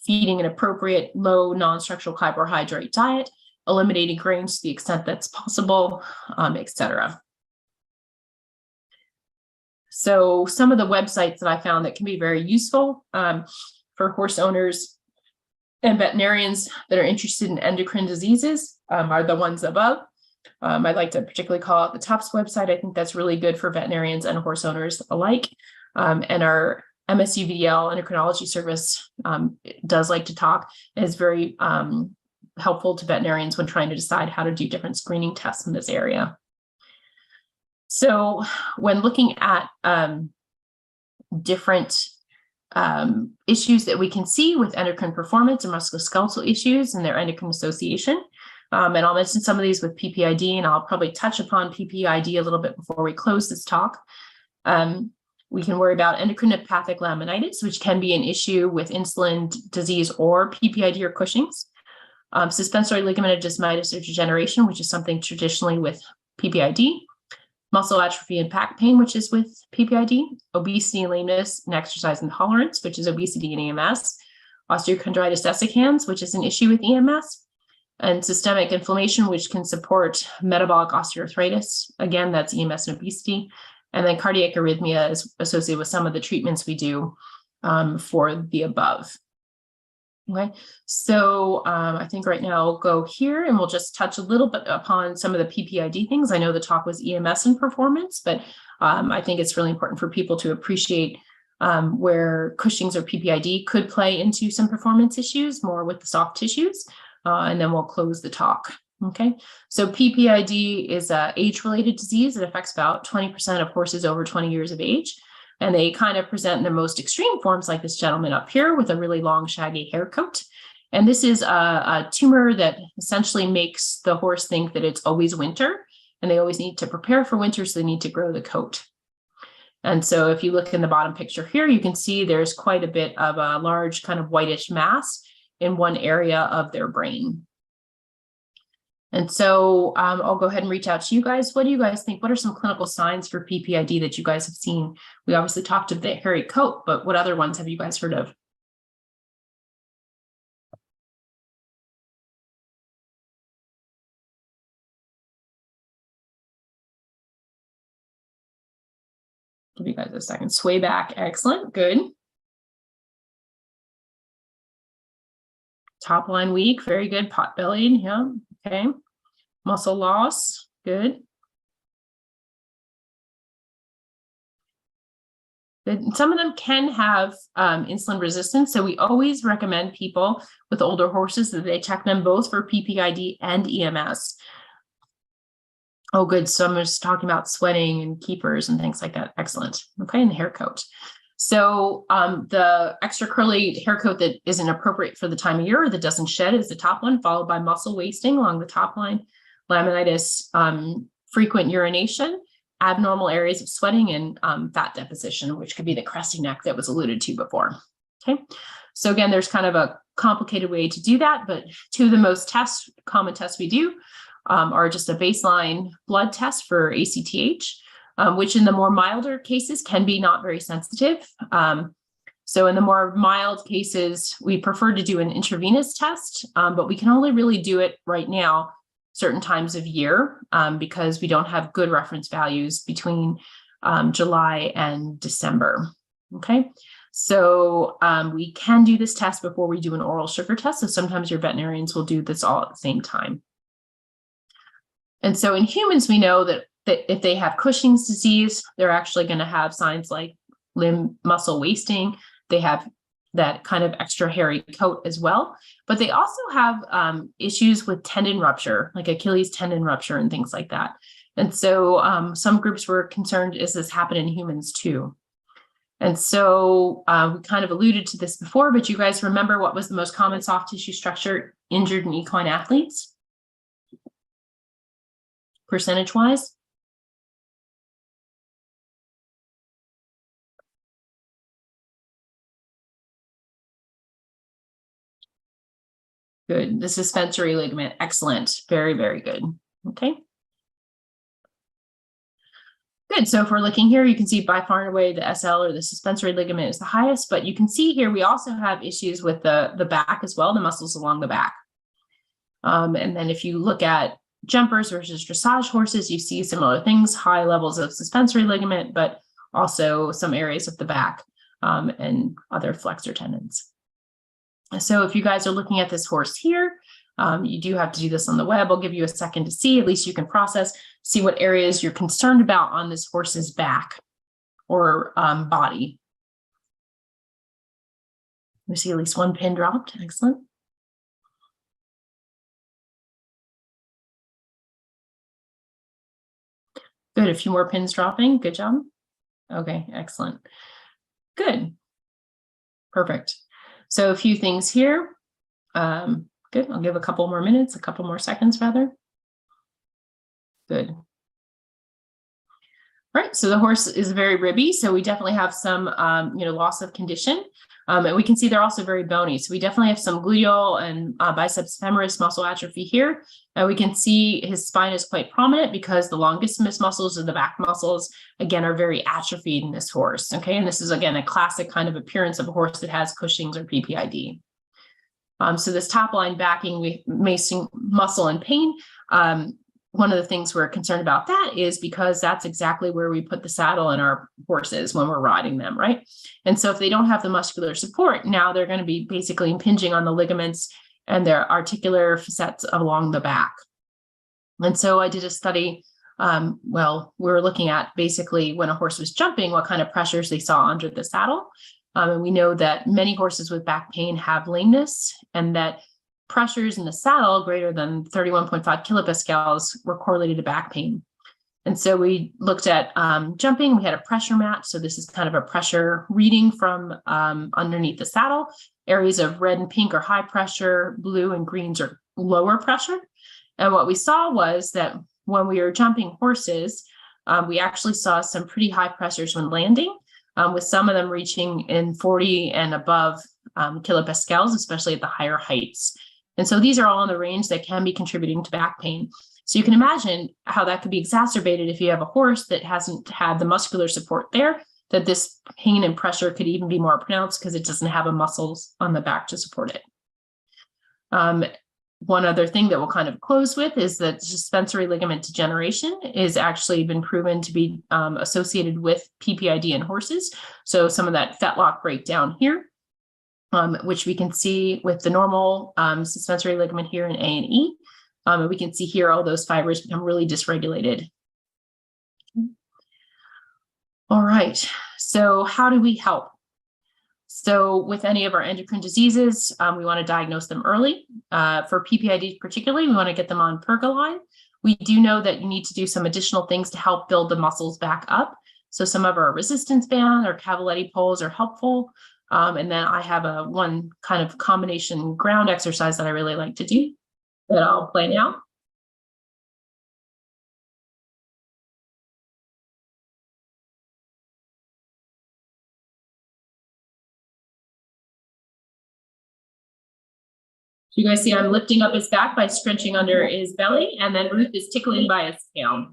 feeding an appropriate low non-structural carbohydrate diet, eliminating grains to the extent that's possible, etc. So some of the websites that I found that can be very useful for horse owners and veterinarians that are interested in endocrine diseases are the ones above. I'd like to particularly call out the TUPS website. I think that's really good for veterinarians and horse owners alike. And our MSU-VDL endocrinology service does like to talk and is very helpful to veterinarians when trying to decide how to do different screening tests in this area. So when looking at different issues that we can see with endocrine performance and musculoskeletal issues and their endocrine association, and I'll mention some of these with PPID, and I'll probably touch upon PPID a little bit before we close this talk. We can worry about endocrinopathic laminitis, which can be an issue with insulin disease or PPID or Cushing's. Suspensory ligamentous myositis or degeneration, which is something traditionally with PPID. Muscle atrophy and back pain, which is with PPID. Obesity and lameness and exercise intolerance, which is obesity and EMS. Osteochondritis dissecans, which is an issue with EMS. And systemic inflammation, which can support metabolic osteoarthritis. Again, that's EMS and obesity. And then cardiac arrhythmia is associated with some of the treatments we do for the above. Okay, so I think right now I'll go here and we'll just touch a little bit upon some of the PPID things. I know the talk was EMS and performance, but I think it's really important for people to appreciate where Cushing's or PPID could play into some performance issues, more with the soft tissues. And then we'll close the talk. Okay, so PPID is an age-related disease that affects about 20% of horses over 20 years of age. And they kind of present in the most extreme forms, like this gentleman up here with a really long, shaggy hair coat. And this is a tumor that essentially makes the horse think that it's always winter and they always need to prepare for winter, so they need to grow the coat. And so if you look in the bottom picture here, you can see there's quite a bit of a large kind of whitish mass in one area of their brain. And so I'll go ahead and reach out to you guys. What do you guys think? What are some clinical signs for PPID that you guys have seen? We obviously talked about the hairy coat, but what other ones have you guys heard of? Give you guys a second. Sway back. Excellent. Good. Top line weak. Very good. Pot bellied. Yeah. Okay. Muscle loss. Good. Good. Some of them can have insulin resistance. So we always recommend people with older horses that they check them both for PPID and EMS. Oh, good. So I'm just talking about sweating and keepers and things like that. Excellent. Okay. And the hair coat. So the extra curly hair coat that isn't appropriate for the time of year or that doesn't shed is the top one, followed by muscle wasting along the top line, laminitis, frequent urination, abnormal areas of sweating, and fat deposition, which could be the crusty neck that was alluded to before. Okay. So again, there's kind of a complicated way to do that, but two of the most common tests we do are just a baseline blood test for ACTH, which in the more milder cases can be not very sensitive. So in the more mild cases, we prefer to do an intravenous test, but we can only really do it right now certain times of year because we don't have good reference values between July and December. Okay, so we can do this test before we do an oral sugar test. So sometimes your veterinarians will do this all at the same time. And so in humans, we know that if they have Cushing's disease, they're actually going to have signs like limb muscle wasting. They have that kind of extra hairy coat as well. But they also have issues with tendon rupture, like Achilles tendon rupture and things like that. And so some groups were concerned, is this happen in humans too? And so we kind of alluded to this before, but you guys remember what was the most common soft tissue structure injured in equine athletes? Percentage-wise? Good. The suspensory ligament. Excellent. Very, very good. Okay. Good. So if we're looking here, you can see by far and away the SL or the suspensory ligament is the highest, but you can see here we also have issues with the back as well, the muscles along the back. And then if you look at jumpers versus dressage horses, you see similar things, high levels of suspensory ligament, but also some areas of the back and other flexor tendons. So if you guys are looking at this horse here, you do have to do this on the web. I'll give you a second to see, at least you can process, see what areas you're concerned about on this horse's back or body. We see at least one pin dropped. Excellent. Good. A few more pins dropping. Good job. Okay. Excellent. Good. Perfect. So a few things here. Good. I'll give a couple more minutes, a couple more seconds rather. Good. Right. So the horse is very ribby. So we definitely have some, loss of condition. And we can see they're also very bony. So we definitely have some gluteal and biceps femoris muscle atrophy here. And we can see his spine is quite prominent because the longissimus muscles or the back muscles, again, are very atrophied in this horse. Okay. And this is, again, a classic kind of appearance of a horse that has Cushing's or PPID. So this top line backing, we may see muscle and pain. One of the things we're concerned about that is because that's exactly where we put the saddle in our horses when we're riding them, right? And so if they don't have the muscular support, now they're going to be basically impinging on the ligaments and their articular facets along the back. And so I did a study, we were looking at basically when a horse was jumping, what kind of pressures they saw under the saddle. And we know that many horses with back pain have lameness and that pressures in the saddle greater than 31.5 kilopascals were correlated to back pain. And so we looked at jumping. We had a pressure mat. So this is kind of a pressure reading from underneath the saddle. Areas of red and pink are high pressure, blue and greens are lower pressure. And what we saw was that when we were jumping horses, we actually saw some pretty high pressures when landing, with some of them reaching in 40 and above kilopascals, especially at the higher heights. And so these are all in the range that can be contributing to back pain. So you can imagine how that could be exacerbated if you have a horse that hasn't had the muscular support there, that this pain and pressure could even be more pronounced because it doesn't have a muscles on the back to support it. One other thing that we'll kind of close with is that suspensory ligament degeneration is actually been proven to be associated with PPID in horses. So some of that fetlock breakdown here, which we can see with the normal suspensory ligament here in A and E. We can see here all those fibers become really dysregulated. All right, so how do we help? So with any of our endocrine diseases, we want to diagnose them early. For PPID particularly, we want to get them on pergolide. We do know that you need to do some additional things to help build the muscles back up. So some of our resistance band or Cavaletti poles are helpful. And then I have one kind of combination ground exercise that I really like to do that I'll play now. You guys see I'm lifting up his back by scrunching under his belly, and then Ruth is tickling by his tail.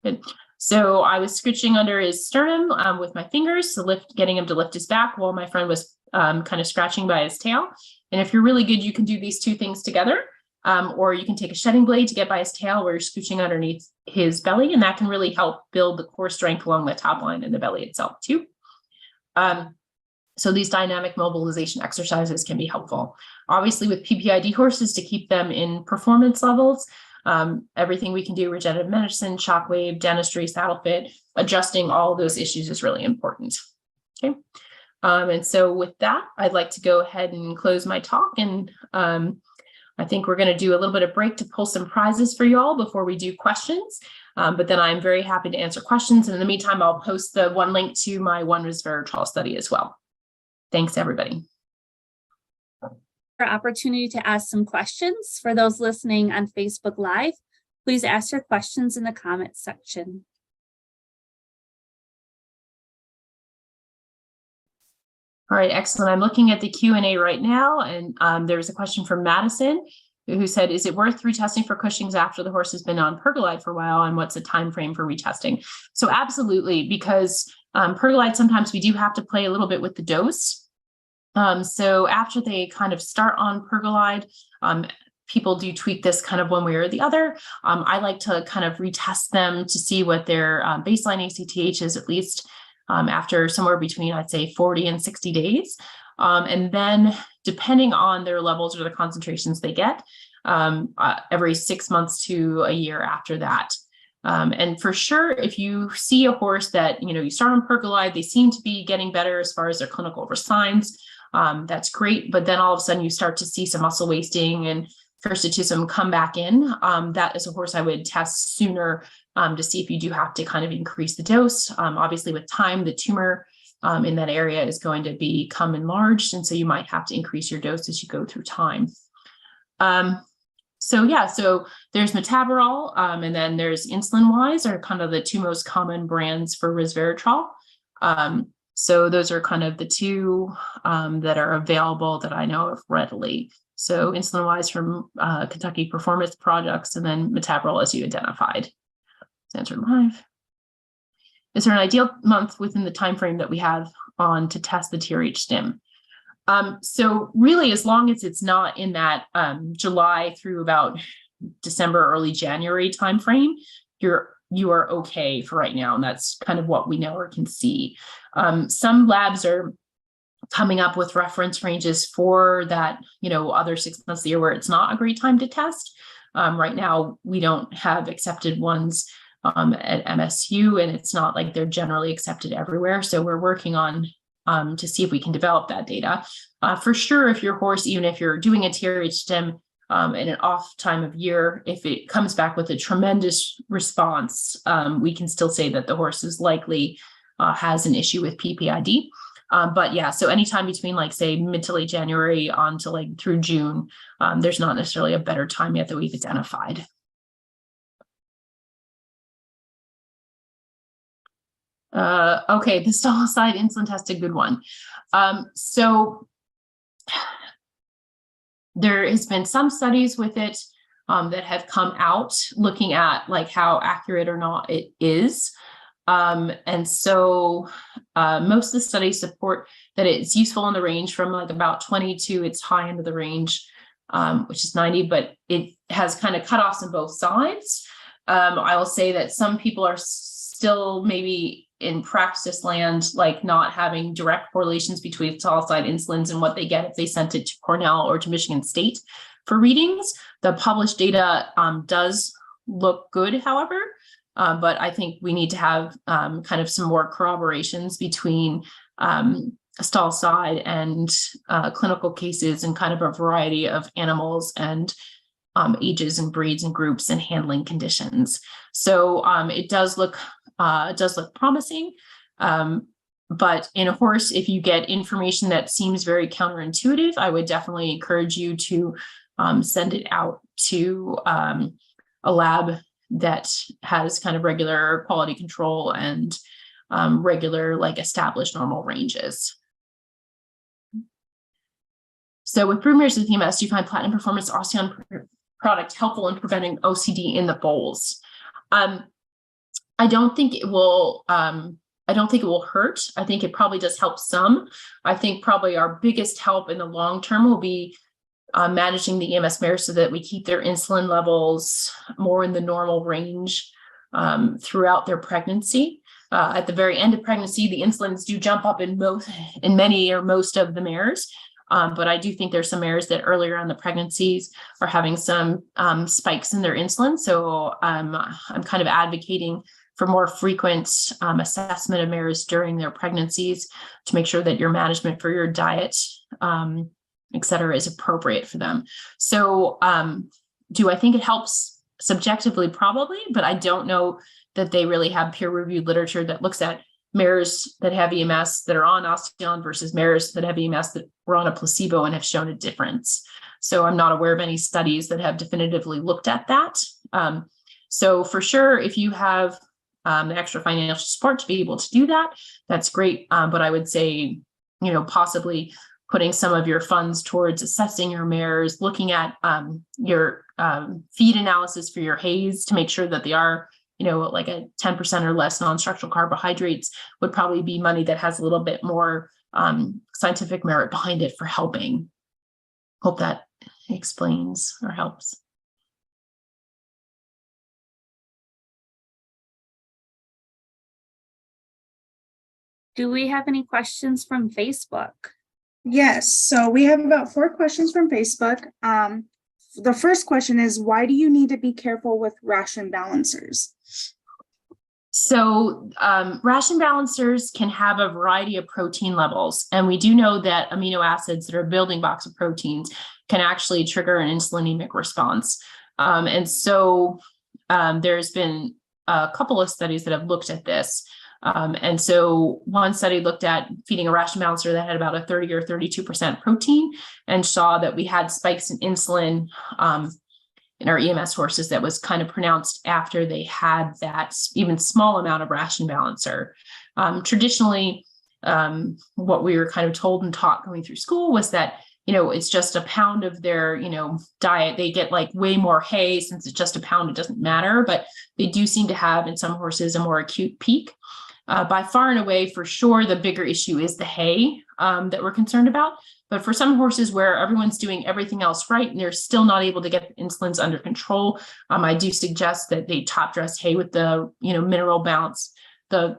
Good. So I was scritching under his sternum with my fingers to getting him to lift his back while my friend was kind of scratching by his tail. And if you're really good, you can do these two things together, or you can take a shedding blade to get by his tail where you're scooching underneath his belly, and that can really help build the core strength along the top line and the belly itself too. So these dynamic mobilization exercises can be helpful. Obviously with PPID horses, to keep them in performance levels, everything we can do, regenerative medicine, shockwave, dentistry, saddle fit, adjusting all of those issues is really important. Okay. And so with that, I'd like to go ahead and close my talk. And I think we're going to do a little bit of break to pull some prizes for you all before we do questions. But then I'm very happy to answer questions. And in the meantime, I'll post the one link to my one resveratrol study as well. Thanks, everybody. Opportunity to ask some questions. For those listening on Facebook Live, please ask your questions in the comments section. All right, excellent. I'm looking at the Q&A right now, and there's a question from Madison who said, is it worth retesting for Cushing's after the horse has been on pergolide for a while, and what's the time frame for retesting? So absolutely, because pergolide, sometimes we do have to play a little bit with the dose. So after they kind of start on pergolide, people do tweak this kind of one way or the other. I like to kind of retest them to see what their baseline ACTH is, at least after somewhere between, I'd say, 40 and 60 days. And then depending on their levels or the concentrations they get, every 6 months to a year after that. And for sure, if you see a horse that, you start on pergolide, they seem to be getting better as far as their clinical signs, that's great. But then all of a sudden you start to see some muscle wasting and hirsutism come back in. That is a horse I would test sooner to see if you do have to kind of increase the dose. Obviously with time, the tumor in that area is going to become enlarged. And so you might have to increase your dose as you go through time. So there's metaborol, and then there's insulin-wise are kind of the two most common brands for resveratrol. So those are kind of the two that are available that I know of readily. So insulin-wise from Kentucky Performance Products, and then metaborol as you identified. Answered live. Is there an ideal month within the time frame that we have on to test the TRH stim? So really, as long as it's not in that July through about December, early January timeframe, you are okay for right now, and that's kind of what we know or can see. Some labs are coming up with reference ranges for that, other 6 months of the year where it's not a great time to test. Right now, we don't have accepted ones at MSU, and it's not like they're generally accepted everywhere. So we're working on to see if we can develop that data. For sure, if your horse, even if you're doing a TRH stim in an off time of year, if it comes back with a tremendous response, we can still say that the horse is likely has an issue with PPID. But yeah, so anytime between like say mid to late January on to like through June, there's not necessarily a better time yet that we've identified. Okay, the stall side insulin test, a good one. So there has been some studies with it that have come out looking at like how accurate or not it is. And so most of the studies support that it's useful in the range from like about 20 to its high end of the range, which is 90, but it has kind of cutoffs on both sides. I will say that some people are still maybe in practice land, like not having direct correlations between stall side insulins and what they get if they sent it to Cornell or to Michigan State for readings. The published data does look good, however, but I think we need to have kind of some more corroborations between stall side and clinical cases and kind of a variety of animals and ages and breeds and groups and handling conditions. So it does look promising. But in a horse, if you get information that seems very counterintuitive, I would definitely encourage you to send it out to a lab that has kind of regular quality control and regular, like established normal ranges. So with broodmares with EMS, do you find platinum performance osteon product helpful in preventing OCD in the foals? I don't think it will. I don't think it will hurt. I think it probably does help some. I think probably our biggest help in the long term will be managing the EMS mares so that we keep their insulin levels more in the normal range throughout their pregnancy. At the very end of pregnancy, the insulins do jump up in many or most of the mares. But I do think there's some mares that earlier on the pregnancies are having some spikes in their insulin. So I'm kind of advocating for more frequent assessment of mares during their pregnancies to make sure that your management for your diet, et cetera, is appropriate for them. So do I think it helps subjectively? Probably, but I don't know that they really have peer-reviewed literature that looks at mares that have EMS that are on osteon versus mares that have EMS that were on a placebo and have shown a difference. So I'm not aware of any studies that have definitively looked at that. So for sure, if you have the extra financial support to be able to do that, that's great. But I would say, possibly putting some of your funds towards assessing your mares, looking at your feed analysis for your hays to make sure that they are like a 10% or less non-structural carbohydrates would probably be money that has a little bit more scientific merit behind it for helping. Hope that explains or helps. Do we have any questions from Facebook? Yes, so we have about 4 questions from Facebook. The first question is, why do you need to be careful with ration balancers? So ration balancers can have a variety of protein levels. And we do know that amino acids that are building blocks of proteins can actually trigger an insulinemic response. And so there's been a couple of studies that have looked at this. And so one study looked at feeding a ration balancer that had about a 30 or 32% protein and saw that we had spikes in insulin in our EMS horses that was kind of pronounced after they had that even small amount of ration balancer. Traditionally, what we were kind of told and taught going through school was that, it's just a pound of their, diet. They get like way more hay since it's just a pound, it doesn't matter, but they do seem to have in some horses a more acute peak. By far and away, for sure, the bigger issue is the hay that we're concerned about. But for some horses where everyone's doing everything else right and they're still not able to get the insulins under control, I do suggest that they top dress hay with the mineral balance,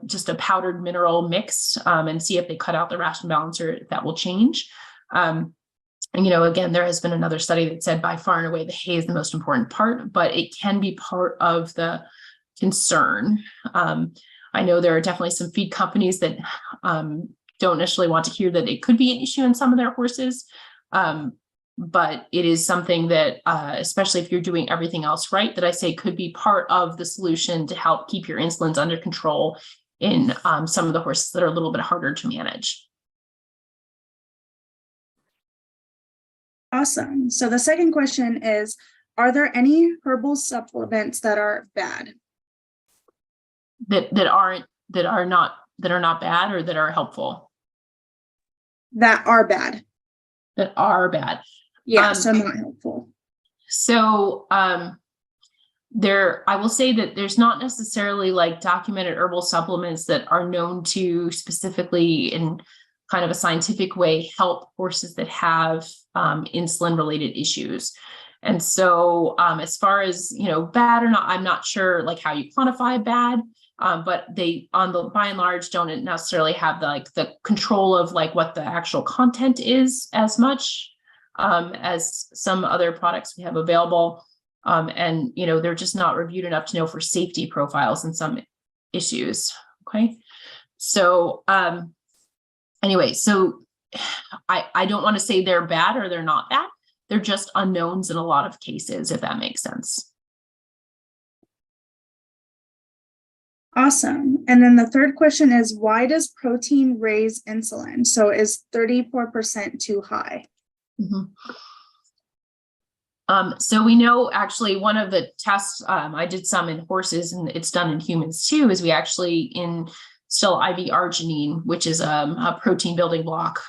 just a powdered mineral mix, and see if they cut out the ration balancer, if that will change. And again, there has been another study that said by far and away the hay is the most important part, but it can be part of the concern. I know there are definitely some feed companies that don't necessarily want to hear that it could be an issue in some of their horses. But it is something that, especially if you're doing everything else right, that I say could be part of the solution to help keep your insulins under control in some of the horses that are a little bit harder to manage. Awesome. So the second question is, are there any herbal supplements that are bad? That are not that are not bad or that are helpful? That are bad. That are bad. Yeah, so not helpful. So I will say that there's not necessarily like documented herbal supplements that are known to specifically in kind of a scientific way help horses that have insulin related issues. And so as far as, bad or not, I'm not sure like how you quantify bad, but they by and large don't necessarily have the control of like what the actual content is as much as some other products we have available. And, they're just not reviewed enough to know for safety profiles in some issues. Okay. So anyway, so I don't want to say they're bad or they're not bad. They're just unknowns in a lot of cases, if that makes sense. Awesome. And then the third question is, why does protein raise insulin? So is 34% too high? Mm-hmm. So we know actually one of the tests, I did some in horses and it's done in humans too, is we actually instill IV arginine, which is a protein building block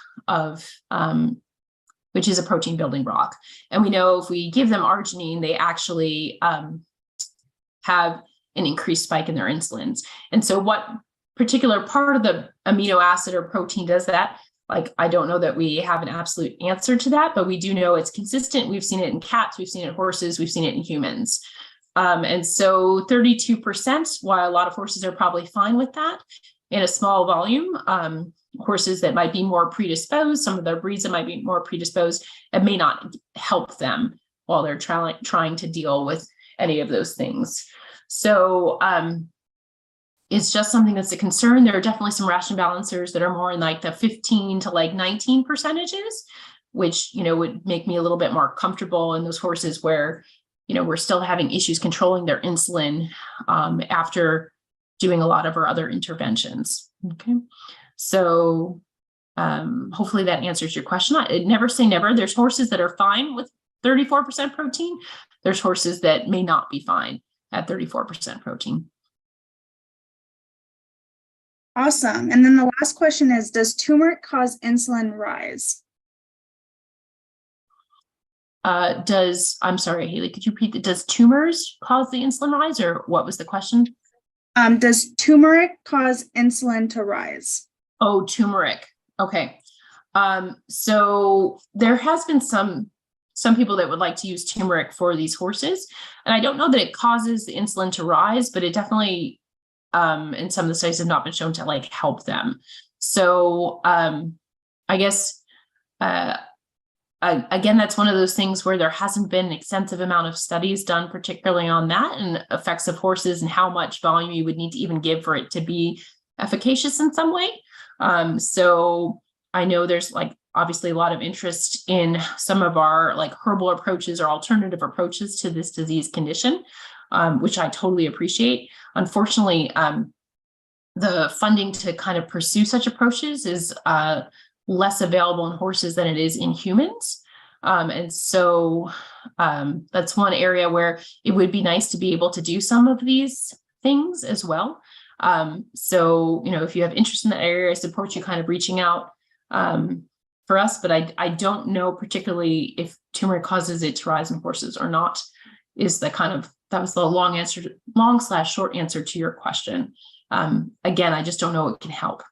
which is a protein building block. And we know if we give them arginine, they actually have an increased spike in their insulins. And so what particular part of the amino acid or protein does that? Like, I don't know that we have an absolute answer to that, but we do know it's consistent. We've seen it in cats, we've seen it in horses, we've seen it in humans. And so 32%, while a lot of horses are probably fine with that in a small volume, horses that might be more predisposed, some of their breeds that might be more predisposed, it may not help them while they're trying to deal with any of those things. So it's just something that's a concern. There are definitely some ration balancers that are more in like the 15 to like 19%, which, would make me a little bit more comfortable in those horses where, we're still having issues controlling their insulin after doing a lot of our other interventions. Okay. So hopefully that answers your question. I'd never say never. There's horses that are fine with 34% protein. There's horses that may not be fine at 34% protein. Awesome. And then the last question is, does turmeric cause insulin rise? I'm sorry, Haley, could you repeat that? Does tumors cause the insulin rise, or what was the question? Does turmeric cause insulin to rise? Oh, turmeric. Okay. So there has been some people that would like to use turmeric for these horses. And I don't know that it causes the insulin to rise, but it definitely, in some of the studies have not been shown to like help them. So I guess, again, that's one of those things where there hasn't been an extensive amount of studies done, particularly on that and effects of horses and how much volume you would need to even give for it to be efficacious in some way. So I know there's like obviously a lot of interest in some of our like herbal approaches or alternative approaches to this disease condition, which I totally appreciate. Unfortunately, the funding to kind of pursue such approaches is less available in horses than it is in humans. And so that's one area where it would be nice to be able to do some of these things as well. So, if you have interest in that area, I support you kind of reaching out for us, but I don't know particularly if turmeric causes it to rise in horses or not, that was the long/short answer to your question. Again, I just don't know it can help.